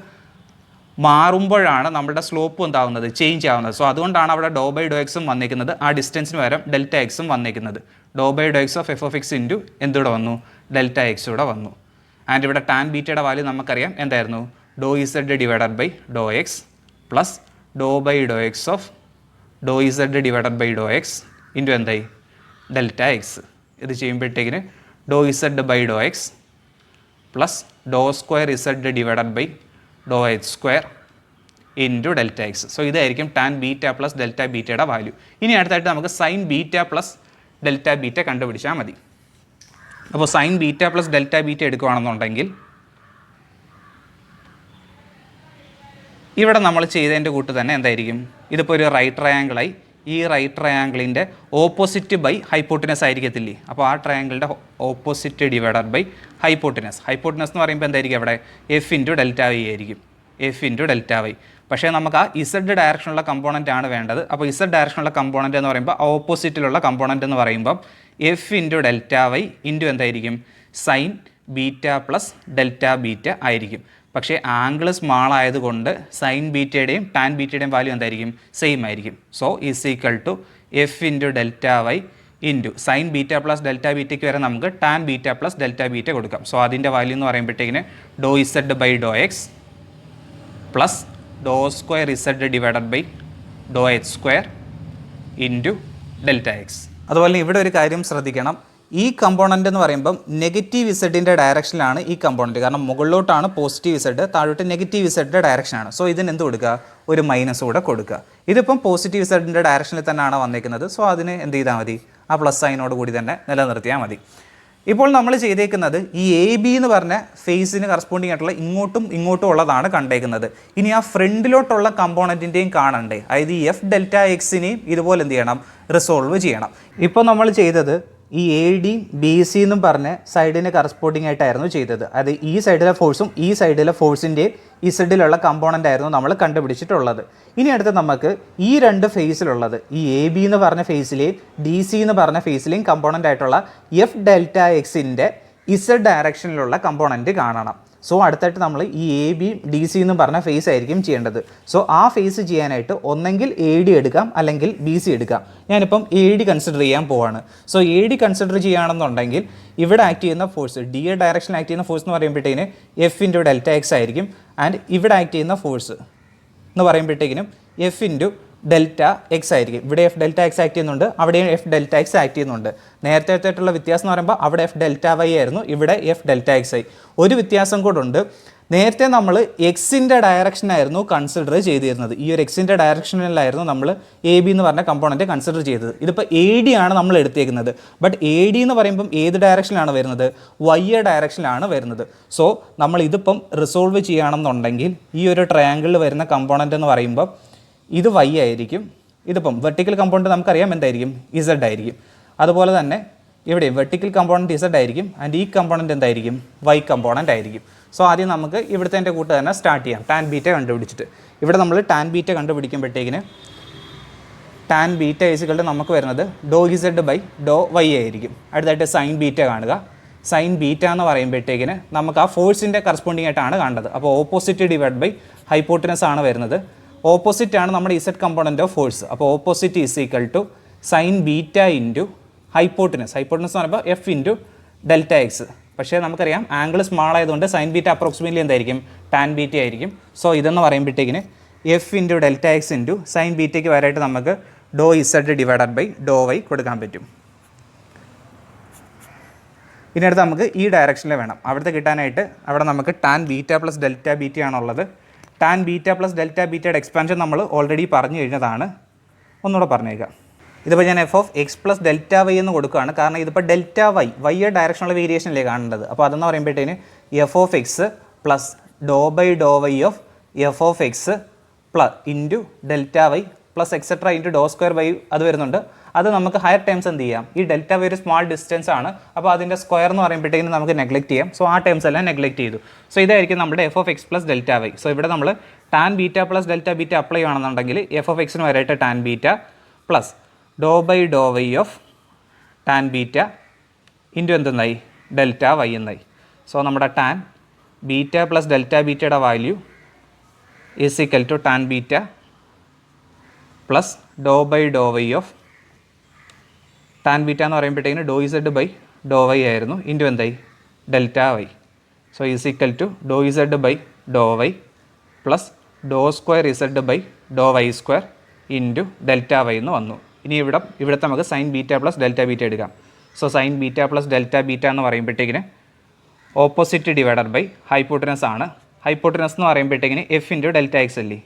[SPEAKER 1] മാറുമ്പോഴാണ് നമ്മുടെ സ്ലോപ്പ് എന്താവുന്നത്, ചേഞ്ച് ആവുന്നത്. സോ അതുകൊണ്ടാണ് അവിടെ ഡോ ബൈ ഡോ എക്സും വന്നിരിക്കുന്നത്, ആ ഡിസ്റ്റൻസിന് പകരം ഡെൽറ്റ എക്സും വന്നിരിക്കുന്നത്. Dow by Dr X of F of X into എന്തുകൂടെ വന്നു, ഡെൽറ്റ എക്സ് കൂടെ വന്നു. ആൻഡ് ഇവിടെ ടാൻ ബീറ്റയുടെ വാല്യൂ നമുക്കറിയാം എന്തായിരുന്നു, ഡോ Z divided by Dr X plus dow by Dr X of dow Z divided by Dr X into എന്തായി, delta X. ഇത് ചെയ്യുമ്പോഴത്തേക്കിന് dow Z by Dr X plus dow square Z divided by dow H square into delta X. So ഇതായിരിക്കും tan beta plus delta ബീറ്റയുടെ value. ഇനി അടുത്തായിട്ട് നമുക്ക് sine beta plus delta beta കണ്ടുപിടിച്ചാൽ മതി. അപ്പോൾ sine beta plus delta beta എടുക്കുകയാണെന്നുണ്ടെങ്കിൽ ഇവിടെ നമ്മൾ ചെയ്തതിൻ്റെ കൂട്ട് തന്നെ എന്തായിരിക്കും, ഇതിപ്പോൾ ഒരു റൈറ്റ് ട്രയാങ്കിളായി. ഈ റൈറ്റ് ട്രയാങ്കിളിൻ്റെ ഓപ്പോസിറ്റ് ബൈ ഹൈപ്പോട്ടിനസ് ആയിരിക്കത്തില്ലേ. അപ്പോൾ ആ ട്രയാങ്കിളിൻ്റെ opposite divided by hypotenuse. Hypotenuse എന്ന് പറയുമ്പോൾ എന്തായിരിക്കും അവിടെ എഫ് ഇൻറ്റു ഡെൽറ്റ വൈ ആയിരിക്കും, എഫ് ഇൻറ്റു ഡെൽറ്റ വൈ. പക്ഷേ നമുക്ക് ആ ഇസഡ് ഡയറക്ഷനുള്ള കമ്പോണൻ്റ് ആണ് വേണ്ടത്. അപ്പോൾ ഇസഡ് ഡയറക്ഷനുള്ള കമ്പോണൻ്റ് എന്ന് പറയുമ്പോൾ ഓപ്പോസിറ്റിലുള്ള കമ്പോണൻ്റ് എന്ന് പറയുമ്പം F into delta Y into എന്തായിരിക്കും, sine beta plus delta beta ആയിരിക്കും. പക്ഷേ ആംഗിൾ സ്മാൾ ആയതുകൊണ്ട് സൈൻ ബീറ്റയുടെയും ടാൻ ബീറ്റയുടെയും വാല്യൂ എന്തായിരിക്കും, സെയിം ആയിരിക്കും. So is equal to F into delta Y into sine beta plus delta ബീറ്റയ്ക്ക് വരെ നമുക്ക് tan beta plus delta beta കൊടുക്കാം. സോ അതിൻ്റെ വാല്യൂ എന്ന് പറയുമ്പോഴത്തേക്കിന് dow Z by Dr X plus dow square Z divided by dow H square into delta X. അതുപോലെ ഇവിടെ ഒരു കാര്യം ശ്രദ്ധിക്കണം, ഈ കമ്പോണൻ്റ് എന്ന് പറയുമ്പം നെഗറ്റീവ് ഇസഡിൻ്റെ ഡയറക്ഷനിലാണ് ഈ കമ്പോണൻറ്റ്. കാരണം മുകളിലോട്ടാണ് പോസിറ്റീവ് ഇസഡ്, താഴോട്ട് നെഗറ്റീവ് ഇസഡിൻ്റെ ഡയറക്ഷനാണ്. സോ ഇതിന് എന്ത് കൊടുക്കുക, ഒരു മൈനസ് കൂടെ കൊടുക്കുക. ഇതിപ്പം പോസിറ്റീവ് ഇസഡിൻ്റെ ഡയറക്ഷനിൽ തന്നെയാണ് വന്നിരിക്കുന്നത്. സോ അതിന് എന്ത് ചെയ്താൽ മതി, ആ പ്ലസ് സൈനോട് കൂടി തന്നെ നിലനിർത്തിയാൽ മതി. ഇപ്പോൾ നമ്മൾ ചെയ്തേക്കുന്നത് ഈ എ ബി എന്ന് പറഞ്ഞ ഫേസിന് കറസ്പോണ്ടിങ് ആയിട്ടുള്ള ഇങ്ങോട്ടും ഉള്ളതാണ് കണ്ടേക്കുന്നത്. ഇനി ആ ഫ്രണ്ടിലോട്ടുള്ള കമ്പോണൻറ്റിൻ്റെയും കാണണ്ടേ, അതായത് ഈ എഫ് ഡെൽറ്റ എക്സിനെയും ഇതുപോലെ എന്ത് ചെയ്യണം, റിസോൾവ് ചെയ്യണം. ഇപ്പോൾ നമ്മൾ ചെയ്തത് ഈ എ ഡി ബി സി എന്നും പറഞ്ഞ സൈഡിന് കറസ്പോണ്ടിങ് ആയിട്ടായിരുന്നു ചെയ്തത്. അത് ഈ സൈഡിലെ ഫോഴ്സും ഈ സൈഡിലെ ഫോഴ്സിൻ്റെ ഇസഡിലുള്ള കമ്പോണൻ്റ് ആയിരുന്നു നമ്മൾ കണ്ടുപിടിച്ചിട്ടുള്ളത്. ഇനി അടുത്ത് നമുക്ക് ഈ രണ്ട് ഫേസിലുള്ളത്, ഈ എ ബി എന്ന് പറഞ്ഞ ഫേസിലെയും ഡി സി എന്ന് പറഞ്ഞ ഫേസിലെയും കമ്പോണൻ്റ് ആയിട്ടുള്ള എഫ് ഡെൽറ്റ എക്സിൻ്റെ ഇസഡ് ഡയറക്ഷനിലുള്ള കമ്പോണൻറ്റ് കാണണം. സോ അടുത്തായിട്ട് നമ്മൾ ഈ എ ബി ഡി സി എന്ന് പറഞ്ഞ ഫേസ് ആയിരിക്കും ചെയ്യേണ്ടത്. സോ ആ ഫേസ് ചെയ്യാനായിട്ട് ഒന്നെങ്കിൽ എ ഡി എടുക്കാം അല്ലെങ്കിൽ ബി സി എടുക്കാം. ഞാനിപ്പം എ ഡി കൺസിഡർ ചെയ്യാൻ പോവാണ്. സോ എ ഡി കൺസിഡർ ചെയ്യുകയാണെന്നുണ്ടെങ്കിൽ ഇവിടെ ആക്ട് ചെയ്യുന്ന ഫോഴ്സ്, ഡി എ ഡയറക്ഷനിൽ ആക്ട് ചെയ്യുന്ന ഫോഴ്സ് എന്ന് പറയുമ്പോഴത്തേക്കിന് എഫ് ഇൻറ്റു ഡെൽറ്റ എക്സ് ആയിരിക്കും. ആൻഡ് ഇവിടെ ആക്ട് ചെയ്യുന്ന ഫോഴ്സ് എന്ന് പറയുമ്പോഴത്തേക്കിനും എഫ് ഇൻറ്റു ഡെൽറ്റ എക്സ് ആയിരിക്കും. ഇവിടെ എഫ് ഡെൽറ്റ എക്സ് ആക്ട് ചെയ്യുന്നുണ്ട്, അവിടെയും എഫ് ഡെൽറ്റ എക്സ് ആക്ട് ചെയ്യുന്നുണ്ട്. നേരത്തെ വ്യത്യാസം എന്ന് പറയുമ്പോൾ അവിടെ എഫ് ഡെൽറ്റ വൈ ആയിരുന്നു, ഇവിടെ എഫ് ഡെൽറ്റ എക്സ് ആയി. ഒരു വ്യത്യാസം കൂടെ ഉണ്ട്, നേരത്തെ നമ്മൾ എക്സിൻ്റെ ഡയറക്ഷനായിരുന്നു കൺസിഡർ ചെയ്തിരുന്നത്. ഈ ഒരു എക്സിൻ്റെ ഡയറക്ഷനിലായിരുന്നു നമ്മൾ എ ബി എന്ന് പറഞ്ഞ കമ്പോണൻറ്റ് കൺസിഡർ ചെയ്തത്. ഇതിപ്പോൾ എ ഡി ആണ് നമ്മൾ എടുത്തേക്കുന്നത്. ബട്ട് എ ഡി എന്ന് പറയുമ്പം ഏത് ഡയറക്ഷനിലാണ് വരുന്നത്? വൈ ഡയറക്ഷനിലാണ് വരുന്നത്. സോ നമ്മൾ ഇതിപ്പം റിസോൾവ് ചെയ്യുകയാണെന്നുണ്ടെങ്കിൽ ഈ ഒരു ട്രയാങ്കിളിൽ വരുന്ന കമ്പോണൻ്റ് എന്ന് പറയുമ്പോൾ ഇത് വൈ ആയിരിക്കും. ഇതിപ്പം വെർട്ടിക്കൽ കമ്പോണൻറ്റ് നമുക്കറിയാം എന്തായിരിക്കും? ഇസഡ് ആയിരിക്കും. അതുപോലെ തന്നെ ഇവിടെ വെർട്ടിക്കൽ കമ്പോണൻറ്റ് ഇസഡ് ആയിരിക്കും. ആൻഡ് ഈ കമ്പോണൻറ്റ് എന്തായിരിക്കും? വൈ കമ്പോണൻ്റ് ആയിരിക്കും. സോ ആദ്യം നമുക്ക് ഇവിടുത്തെ എൻ്റെ കൂട്ട് തന്നെ സ്റ്റാർട്ട് ചെയ്യാം. ടാൻ ബീറ്റ കണ്ടുപിടിച്ചിട്ട് ഇവിടെ നമ്മൾ ടാൻ ബീറ്റ കണ്ടുപിടിക്കുമ്പോഴത്തേക്കിന് ടാൻ ബീറ്റ ഈസിക്വൽ നമുക്ക് വരുന്നത് dow Z by dow Y ആയിരിക്കും. അടുത്തായിട്ട് സൈൻ ബീറ്റ കാണുക. സൈൻ ബീറ്റ എന്ന് പറയുമ്പോഴത്തേക്കിന് നമുക്ക് ആ ഫോഴ്സിൻ്റെ കറസ്പോണ്ടിങ് ആയിട്ടാണ് കാണേണ്ടത്. അപ്പോൾ ഓപ്പോസിറ്റ് ഡിവൈഡ് ബൈ ഹൈപ്പോട്ടനസ് ആണ് വരുന്നത്. ഓപ്പോസിറ്റ് ആണ് നമ്മുടെ ഇസഡ് കമ്പോണൻറ്റ് ഓഫ് ഫോഴ്സ്. അപ്പോൾ opposite is equal to sine beta into hypotenuse. Hypotenuse എന്ന് പറയുമ്പോൾ എഫ് ഇൻറ്റു ഡെൽറ്റ എക്സ്. പക്ഷേ നമുക്കറിയാം ആംഗിൾ സ്മാൾ ആയതുകൊണ്ട് സൈൻ ബീറ്റ അപ്രോക്സിമേറ്റ്ലി എന്തായിരിക്കും? ടാൻ ബീറ്റ ആയിരിക്കും. സോ ഇതെന്ന് പറയുമ്പോഴത്തേക്കിന് F into delta X into sine ബീറ്റയ്ക്ക് വരായിട്ട് നമുക്ക് dow Z divided by dow Y കൊടുക്കാൻ പറ്റും. ഇനി അടുത്ത് നമുക്ക് ഈ ഡയറക്ഷനിൽ വേണം. അവിടുത്തെ കിട്ടാനായിട്ട് അവിടെ നമുക്ക് tan beta plus delta beta ആണുള്ളത്. ടാൻ ബീറ്റ പ്ലസ് ഡെൽറ്റ ബീറ്റയുടെ എക്സ്പാൻഷൻ നമ്മൾ ഓൾറെഡി പറഞ്ഞു കഴിഞ്ഞതാണ്. ഒന്നുകൂടെ പറഞ്ഞേക്കാം. ഇതിപ്പോൾ ഞാൻ F of X plus delta Y എന്ന് കൊടുക്കുകയാണ്. കാരണം ഇതിപ്പോൾ ഡെൽറ്റ വൈ വൈയുടെ ഡയറക്ഷനുള്ള വേരിയേഷനിലേ കാണേണ്ടത്. അപ്പോൾ അതെന്ന് പറയുമ്പോഴത്തേന് F of X plus dow by dow Y of F of X plus into delta Y plus et cetera into dow square Y അത് വരുന്നുണ്ട്. അത് നമുക്ക് ഹയർ ടേംസ് എന്ത് ചെയ്യാം? ഈ ഡെൽറ്റ വൈ ഒരു സ്മാൾ ഡിസ്റ്റൻസ് ആണ്. അപ്പോൾ അതിൻ്റെ സ്ക്വയർ എന്ന് പറയുമ്പോഴത്തേക്കും നമുക്ക് നെഗ്ലക്ട് ചെയ്യാം. സോ ആ ടേംസ് എല്ലാം നെഗ്ലക്ട് ചെയ്തു. സോ ഇതായിരിക്കും നമ്മുടെ F of X plus delta Y. So ഇവിടെ നമ്മൾ tan beta plus delta beta apply ചെയ്യുകയാണെന്നുണ്ടെങ്കിൽ എഫ് ഓഫ് എക്സിന് വരായിട്ട് tan beta plus dow by dow Y of tan beta into എന്തെന്നായി? ഡെൽറ്റ വൈ എന്നായി. സോ നമ്മുടെ ടാൻ ബീറ്റ പ്ലസ് ഡെൽറ്റ ബീറ്റയുടെ value is equal to tan beta plus dow by dow Y of tan beta എന്ന് പറയുമ്പോഴത്തേക്കിന് dow Z by dow Y ആയിരുന്നു. Into എന്തായി? Delta Y. So is equal to Dr Z by dow Y plus dow square Z by dow Y square into delta Y എന്ന് വന്നു. ഇനി ഇവിടുത്തെ നമുക്ക് sine beta plus delta beta എടുക്കാം. So sine beta plus delta beta എന്ന് പറയുമ്പോഴത്തേക്കിന് opposite divided by hypotenuse ആണ്. Hypotenuse എന്ന് പറയുമ്പോഴത്തേക്കിന് എഫ് ഇൻറ്റു ഡെൽറ്റ എക്സ് അല്ലേ?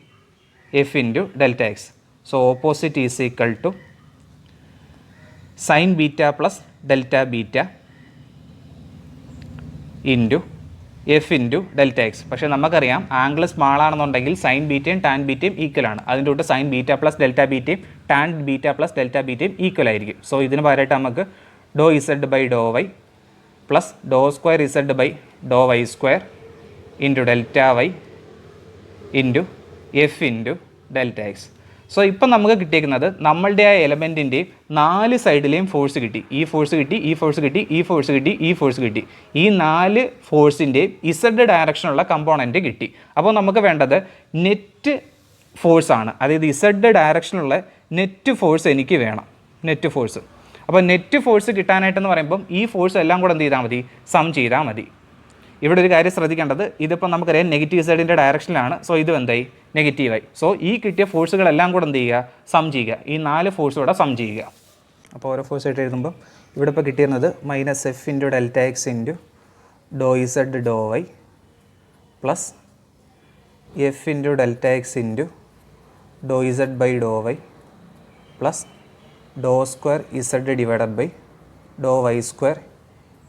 [SPEAKER 1] F into delta X. So opposite is equal to sine beta plus delta beta into F into delta X. പക്ഷേ നമുക്കറിയാം angle small ആണെന്നുണ്ടെങ്കിൽ sine ബീറ്റയും tan ബീറ്റയും equal ആണ്. അതിൻ്റെ തൊട്ട് സൈൻ ബീറ്റ പ്ലസ് ഡെൽറ്റ ബീറ്റയും ടാൻ ബീറ്റ പ്ലസ് ഡെൽറ്റ ബീറ്റയും ഈക്വൽ ആയിരിക്കും. സോ ഇതിന് പകരമായിട്ട് നമുക്ക് dow Z by dow Y plus dow square Z by dow Y square into delta Y into F into delta X. So ഇപ്പം നമുക്ക് കിട്ടിയിരിക്കുന്നത് നമ്മളുടെ ആ എലമെൻറ്റിൻ്റെയും 4 സൈഡിലെയും ഫോഴ്സ് കിട്ടി. ഈ ഫോഴ്സ് കിട്ടി, ഈ ഫോഴ്സ് കിട്ടി, ഈ ഫോഴ്സ് കിട്ടി, ഈ ഫോഴ്സ് കിട്ടി. ഈ 4 ഫോഴ്സിൻ്റെയും ഇസഡ് ഡയറക്ഷനുള്ള കമ്പോണൻറ്റ് കിട്ടി. അപ്പോൾ നമുക്ക് വേണ്ടത് നെറ്റ് ഫോഴ്സാണ്. അതായത് ഇസഡ് ഡയറക്ഷനുള്ള നെറ്റ് ഫോഴ്സ് എനിക്ക് വേണം. Net force. അപ്പോൾ നെറ്റ് ഫോഴ്സ് കിട്ടാനായിട്ടെന്ന് പറയുമ്പം ഈ ഫോഴ്സ് എല്ലാം കൂടെ എന്ത് ചെയ്താൽ മതി? സം ചെയ്താൽ മതി. ഇവിടെ ഒരു കാര്യം ശ്രദ്ധിക്കേണ്ടത്, ഇതിപ്പോൾ നമുക്കറിയാം നെഗറ്റീവ് സൈഡിൻ്റെ ഡയറക്ഷനിലാണ്. സോ ഇത് എന്തായി? നെഗറ്റീവായി. സോ ഈ കിട്ടിയ ഫോഴ്സുകളെല്ലാം കൂടെ എന്ത് ചെയ്യുക? സം ചെയ്യുക. ഈ 4 ഫോഴ്സ് കൂടെ സം ചെയ്യുക. അപ്പോൾ ഓരോ ഫോഴ്സ് ആയിട്ട് എഴുതുമ്പം ഇവിടെ ഇപ്പോൾ കിട്ടിയിരുന്നത് minus F into delta X into dow Z dow Y plus F into delta X into dow Z by dow Y plus dow square Z divided by dow Y square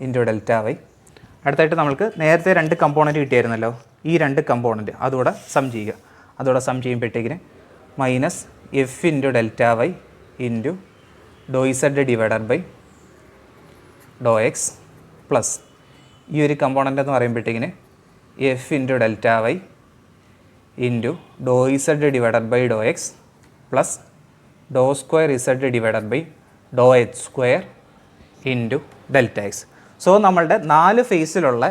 [SPEAKER 1] into delta Y. അടുത്തായിട്ട് നമുക്ക് നേരത്തെ 2 component കിട്ടിയായിരുന്നല്ലോ. ഈ 2 component അതുകൂടെ sum ചെയ്യുക. അതോടെ sum ചെയ്യുമ്പോഴത്തേക്കിന് minus F into delta Y into dow Z divided by Dr X plus ഈ ഒരു കമ്പോണൻ്റ് എന്ന് പറയുമ്പോഴത്തേക്കിന് F into delta Y into dow Z divided by Dr X plus dow square Z divided by dow H square into delta X. So നമ്മളുടെ 4 ഫേസിലുള്ള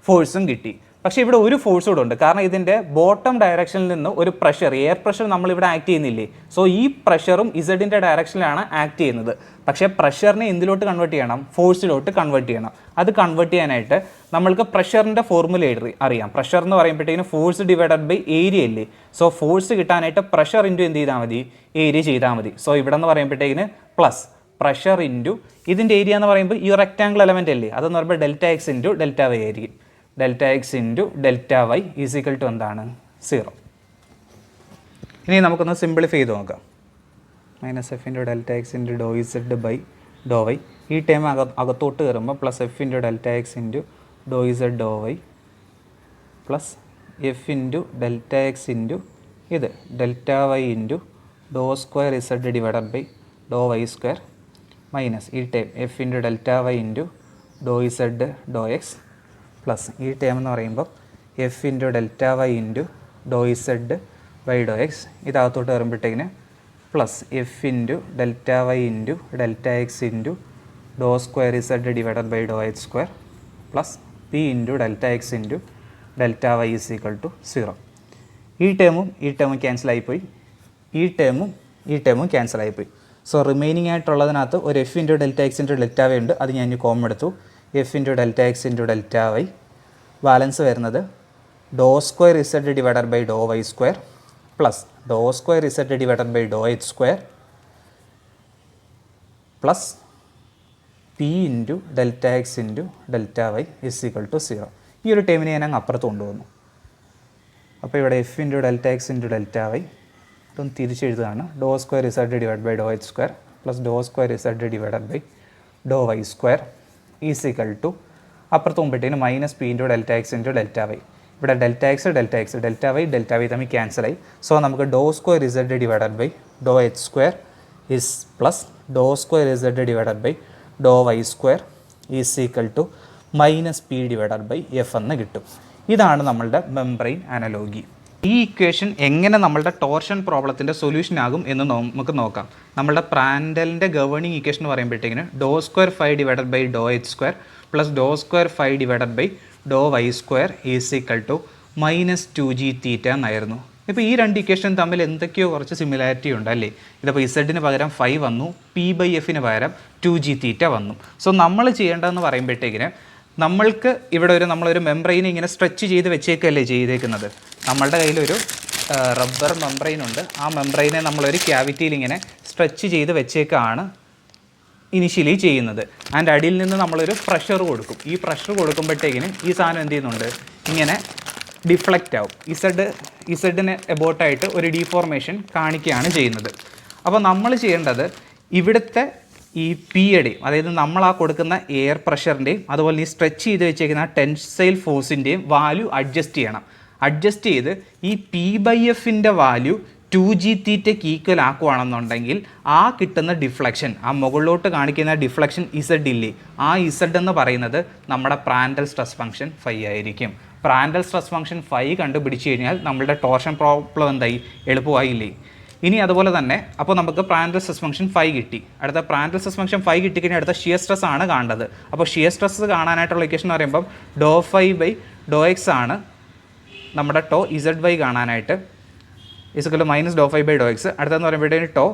[SPEAKER 1] ഫോഴ്സും കിട്ടി. പക്ഷേ ഇവിടെ ഒരു ഫോഴ്സ് കൂടെ ഉണ്ട്. കാരണം ഇതിൻ്റെ ബോട്ടം ഡയറക്ഷനിൽ നിന്ന് ഒരു പ്രഷർ, എയർ പ്രഷർ നമ്മളിവിടെ ആക്ട് ചെയ്യുന്നില്ലേ? സോ ഈ പ്രഷറും ഇസഡിൻ്റെ ഡയറക്ഷനിലാണ് ആക്ട് ചെയ്യുന്നത്. പക്ഷേ പ്രഷറിനെ എന്തിലോട്ട് കൺവേർട്ട് ചെയ്യണം? ഫോഴ്സിലോട്ട് കൺവേർട്ട് ചെയ്യണം. അത് കൺവേർട്ട് ചെയ്യാനായിട്ട് നമ്മൾക്ക് പ്രഷറിൻ്റെ ഫോർമുല അറിയാം. പ്രഷർ എന്ന് പറയുമ്പോഴത്തേക്കിന് ഫോഴ്സ് ഡിവൈഡഡ് ബൈ ഏരിയ അല്ലേ? സോ ഫോഴ്സ് കിട്ടാനായിട്ട് പ്രഷർ ഇൻറ്റു എന്ത് ചെയ്താൽ മതി? ഏരിയ ചെയ്താൽ മതി. സോ ഇവിടെ എന്ന് പറയുമ്പോഴത്തേക്കിന് പ്ലസ് പ്രഷർ ഇൻറ്റു ഇതിൻ്റെ ഏരിയ എന്ന് പറയുമ്പോൾ ഈ റെക്റ്റാങ്കിൾ എലമെൻ്റ് അല്ലേ? അതെന്ന് പറയുമ്പോൾ delta X into delta Y ആയിരിക്കും. Delta X into delta Y is equal to എന്താണ് 0. ഇനി നമുക്കൊന്ന് സിംപ്ലിഫൈ ചെയ്ത് നോക്കാം. Minus F into delta X into dow Z by dow Y, ഈ ടൈം അകത്തോട്ട് കയറുമ്പോൾ plus F into delta X into dow Z dow Y plus F into delta X into ഇത് delta Y into dow square Z divided by dow Y square minus ഈ time F into delta Y into dow Z dow X plus ഈ time എന്ന് പറയുമ്പോൾ F into delta Y into dow Z by Dr X, ഇതകത്തോട്ട് വരുമ്പോഴത്തേക്കിന് plus F into delta Y into delta X into dow square Z divided by Dr X square plus P into delta X into delta Y is equal to 0. ഈ ടേമും ക്യാൻസലായിപ്പോയി, ഈ ടേമും ക്യാൻസലായിപ്പോയി. So remaining ആയിട്ടുള്ളതിനകത്ത് ഒരു F into delta X into delta Y ഉണ്ട്, അത് ഞാൻ ഇനി common എടുത്തു. F into delta X into delta Y, balance വരുന്നത് dow square Z divided by dow Y square plus dow square Z divided by dow H square plus P into delta X into delta Y is equal to 0. ഈ ഒരു ടൈമിനെ ഞാൻ അങ്ങ് അപ്പുറത്ത് കൊണ്ടുവന്നു. അപ്പോൾ ഇവിടെ F into delta X into delta Y ഇതൊന്ന് തിരിച്ചെഴുതുകയാണ്. Dow square Z divide by dow H square plus dow square Z divided by dow Y square is equal to അപ്പുറത്ത് പോകുമ്പോഴത്തേന് minus P into delta X into delta Y. ഇവിടെ delta X delta Y തമ്മിൽ ക്യാൻസലായി. So നമുക്ക് dow square Z divided by dow H square is plus dow square Z divided by dow Y square is equal to minus P divided by F എന്ന് കിട്ടും. ഇതാണ് നമ്മളുടെ membrane analogy. ഈ equation എങ്ങനെ നമ്മളുടെ ടോർഷൻ പ്രോബ്ലത്തിൻ്റെ സൊല്യൂഷൻ ആകും എന്ന് നമുക്ക് നോക്കാം. നമ്മളുടെ പ്രാൻഡലിൻ്റെ ഗവേണിംഗ് ഇക്വേഷൻ എന്ന് പറയുമ്പോഴത്തേക്കിന് dow square phi divided by dow H square plus dow square phi divided by dow Y square is equal to minus 2g theta എന്നായിരുന്നു. ഇപ്പോൾ ഈ രണ്ട് ഇക്വേഷൻ തമ്മിൽ എന്തൊക്കെയോ കുറച്ച് സിമിലാരിറ്റി ഉണ്ട് അല്ലേ. ഇതിപ്പോൾ ഇസഡിന് പകരം 5 വന്നു, പി ബൈ എഫിന് പകരം 2g തീറ്റ വന്നു. സോ നമ്മൾ ചെയ്യേണ്ടതെന്ന് പറയുമ്പോഴത്തേക്കിന് നമ്മൾക്ക് ഇവിടെ നമ്മളൊരു മെംബ്രെയിൻ ഇങ്ങനെ സ്ട്രെച്ച് ചെയ്ത് വെച്ചേക്കല്ലേ ചെയ്തേക്കുന്നത്. നമ്മളുടെ കയ്യിലൊരു റബ്ബർ മെംബ്രെയിൻ ഉണ്ട്. ആ മെംബ്രെയിനെ നമ്മളൊരു ക്യാവിറ്റിയിൽ ഇങ്ങനെ സ്ട്രെച്ച് ചെയ്ത് വെച്ചേക്കാണ് ഇനിഷ്യലി ചെയ്യുന്നത്. ആൻഡ് അടിയിൽ നിന്ന് നമ്മളൊരു പ്രഷർ കൊടുക്കും. ഈ പ്രഷർ കൊടുക്കുമ്പോഴത്തേക്കിന് ഈ സാധനം എന്ത് ചെയ്യുന്നുണ്ട്, ഇങ്ങനെ ഡിഫ്ലക്റ്റ് ആവും. ഇസഡിന് എബോട്ടായിട്ട് ഒരു ഡീഫോർമേഷൻ കാണിക്കുകയാണ് ചെയ്യുന്നത്. അപ്പോൾ നമ്മൾ ചെയ്യേണ്ടത് ഇവിടുത്തെ ഈ പിയുടെയും, അതായത് നമ്മൾ ആ കൊടുക്കുന്ന എയർ പ്രഷറിൻ്റെയും അതുപോലെ ഈ സ്ട്രെച്ച് ചെയ്ത് വെച്ചേക്കുന്ന ടെൻസൈൽ ഫോഴ്സിൻ്റെയും വാല്യൂ അഡ്ജസ്റ്റ് ചെയ്യണം. അഡ്ജസ്റ്റ് ചെയ്ത് ഈ പി ബൈ എഫിൻ്റെ വാല്യൂ 2g തീറ്റയ്ക്ക് ഈക്വൽ ആക്കുകയാണെന്നുണ്ടെങ്കിൽ ആ കിട്ടുന്ന ഡിഫ്ലക്ഷൻ, ആ മുകളിലോട്ട് കാണിക്കുന്ന ഡിഫ്ലക്ഷൻ ഇസഡ് ഇല്ലേ, ആ ഇസഡ് എന്ന് പറയുന്നത് നമ്മുടെ പ്രാൻഡൽ സ്ട്രെസ് ഫംഗ്ഷൻ 5 ആയിരിക്കും. പ്രാൻഡൽ സ്ട്രെസ് ഫംഗ്ഷൻ 5 കണ്ടുപിടിച്ച് കഴിഞ്ഞാൽ നമ്മളുടെ ടോർഷൻ പ്രോബ്ലം എന്തായി, എളുപ്പമായില്ലേ. ഇനി അതുപോലെ തന്നെ അപ്പോൾ നമുക്ക് പ്രാൻഡൽ സ്ട്രെസ് ഫംഗ്ഷൻ 5 കിട്ടി. അടുത്ത പ്രാൻഡൽ സ്ട്രെസ് ഫംഗ്ഷൻ 5 കിട്ടിക്കഴിഞ്ഞാൽ അടുത്ത ഷിയർ സ്ട്രെസ് ആണ് കാണേണ്ടത്. അപ്പോൾ ഷിയർ സ്ട്രെസ് കാണാനായിട്ടുള്ള ഇക്വേഷൻ എന്ന് പറയുമ്പോൾ dow phi by Dr X ആണ് നമ്മുടെ ടോ ഇസഡ് വൈ കാണാനായിട്ട് is equal minus dow phi by Dr X. അടുത്തെന്ന് പറയുമ്പോഴത്തേന് ടോ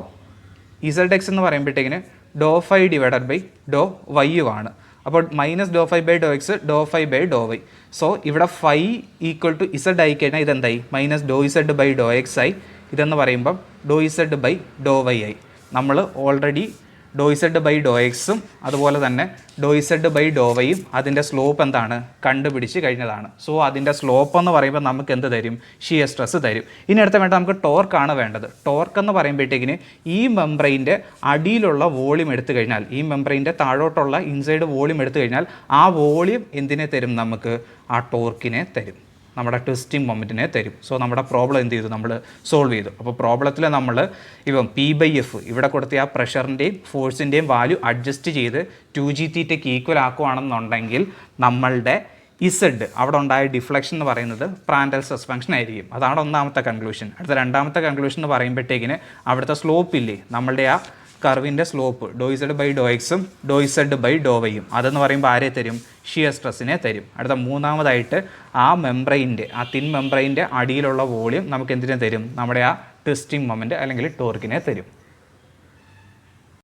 [SPEAKER 1] ഇസഡ് എക്സ് എന്ന് പറയുമ്പോഴത്തേക്കിന് dow phi divided by dow വൈയുമാണ്. അപ്പോൾ minus dow phi by Dr X dow phi by dow Y. So ഇവിടെ 5 ഈക്വൽ ടു ഇസഡ് ആയി കഴിഞ്ഞാൽ ഇതെന്തായി, minus dow Z by Dr X ആയി. ഇതെന്ന് പറയുമ്പം dow Z by dow Y ആയി. നമ്മൾ ഓൾറെഡി ഡോ ഇസഡ് ബൈ ഡോ എക്സും അതുപോലെ തന്നെ ഡോ ഇസഡ് ബൈ ഡോ വൈയും അതിൻ്റെ സ്ലോപ്പ് എന്താണ് കണ്ടുപിടിച്ച് കഴിഞ്ഞതാണ്. സോ അതിൻ്റെ സ്ലോപ്പ് എന്ന് പറയുമ്പോൾ നമുക്ക് എന്ത് തരും, ഷിയർ സ്ട്രെസ് തരും. ഇനി അടുത്ത വേണ്ട നമുക്ക് ടോർക്കാണ് വേണ്ടത്. ടോർക്ക് എന്ന് പറയുമ്പോഴത്തേക്കിന് ഈ മെംബ്രെയിൻ്റെ അടിയിലുള്ള വോളിയം എടുത്തു കഴിഞ്ഞാൽ, ഈ മെംബ്രെയിൻ്റെ താഴോട്ടുള്ള ഇൻസൈഡ് വോളിയം എടുത്തു കഴിഞ്ഞാൽ ആ വോളിയം എന്തിനെ തരും, നമുക്ക് ആ ടോർക്കിനെ തരും, നമ്മുടെ ട്വിസ്റ്റിംഗ് മൊമെൻറ്റിനെ തരും. സോ നമ്മുടെ പ്രോബ്ലം എന്ത് ചെയ്തു, നമ്മൾ സോൾവ് ചെയ്തു. അപ്പോൾ പ്രോബ്ലത്തിൽ നമ്മൾ ഇപ്പം പി ബൈ എഫ് ഇവിടെ കൊടുത്ത ആ പ്രഷറിൻ്റെയും ഫോഴ്സിൻ്റെയും വാല്യൂ അഡ്ജസ്റ്റ് ചെയ്ത് 2g തീറ്റയ്ക്ക് ഈക്വൽ ആക്കുകയാണെന്നുണ്ടെങ്കിൽ നമ്മളുടെ ഇസഡ് അവിടെ ഉണ്ടായ ഡിഫ്ലക്ഷൻ എന്ന് പറയുന്നത് പ്രാൻഡൽ സ്ട്രെസ് ഫംഗ്ഷൻ ആയിരിക്കും. അതാണ് ഒന്നാമത്തെ കൺക്ലൂഷൻ. അടുത്ത രണ്ടാമത്തെ കൺക്ലൂഷൻ എന്ന് പറയുമ്പോഴത്തേക്കിന് അവിടുത്തെ സ്ലോപ്പ് ഇല്ലേ, നമ്മളുടെ ആ കർവിൻ്റെ സ്ലോപ്പ് ഡോ ഇസഡ് ബൈ ഡോ എക്സും ഡോ ഇസഡ് ബൈ ഡോ വൈയും അതെന്ന് പറയുമ്പോൾ ആരെ തരും, ഷിയർ സ്ട്രെസ്സിനെ തരും. അടുത്ത മൂന്നാമതായിട്ട് ആ മെംബ്രെയിൻ്റെ, ആ തിൻ മെംബ്രെയിൻ്റെ അടിയിലുള്ള വോളിയം നമുക്ക് എന്തിനെ തരും, നമ്മുടെ ആ ട്വിസ്റ്റിംഗ് മൊമെൻറ്റ് അല്ലെങ്കിൽ ടോർക്കിനെ തരും.